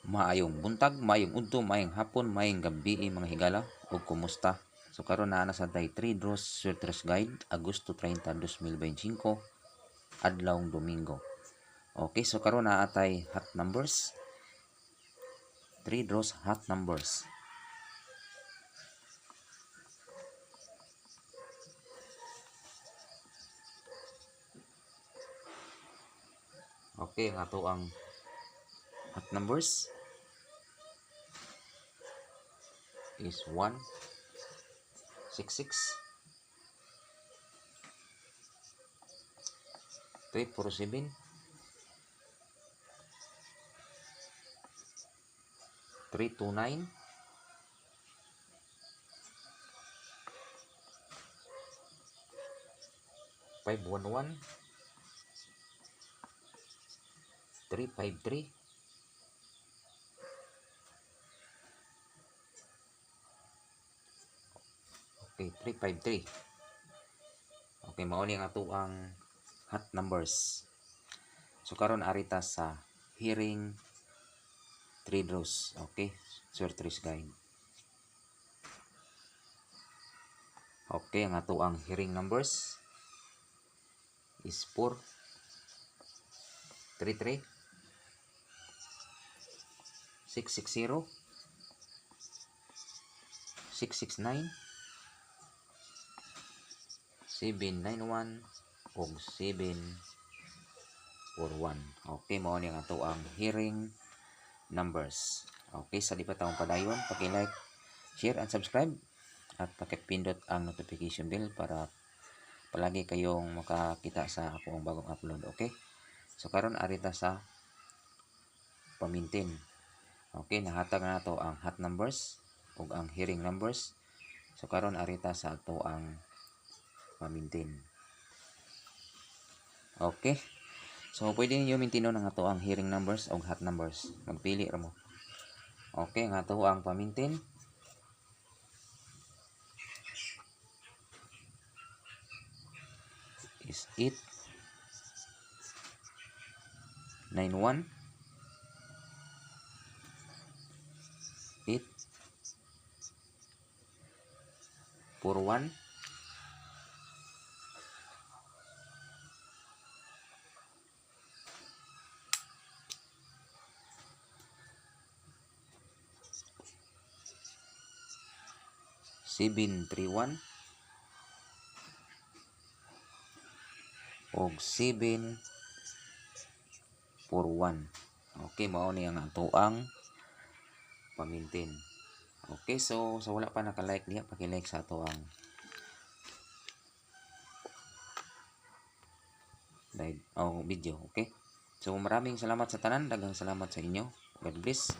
Maayong buntag, maayong udto, maayong hapon, maayong gabi mga higala ug kumusta? So karon na sa tay 3 draws Sweaters Guide Agosto 30, 2025 adlawng Domingo. Okay, so karon na atay hot numbers. 3 draws hot numbers. Okay, ang ato ang hot numbers is 1, 6, 6, 3, 4, 7, 3, 2, 9, 5, 1, 1, 3, 5, 3, 3, 5, 3. Okay, mao ni ang ato ang hot numbers. So karon arita sa hearing 3 draws. Okay, Sweaters Guide. Okay, ang ato ang hearing numbers is 4, 3, 3, 6, 6, 0, 6, 6, 9, 7, 9, 1, ug 7, 4, 1. Okay, mao ni ang ato ang hearing numbers. Okay, sa di pa taong padayon, paki-like, share, and subscribe at pakipindot ang notification bell para palagi kayong makakita sa akong bagong upload. Okay, so karon arita sa pamintin. Okay, nahatag na nato ang hot numbers ug ang hearing numbers. So karon arita sa ato ang pamintin. Okay, so pwede ninyo mintinon ang ato ang hearing numbers ug hot numbers. Magpili ra mo. Okay, ang ato ang pamintin is 8, 9, 1, 8, 4, 1, 7, 3, 1, og 7, 4, 1. Okay, mao ni ang ato ang pamintin. Okay, so sa wala pa naka-like diha, paki-like sa ato ang video. Okay, so maraming salamat sa tanan, daghang salamat sa inyo. God bless.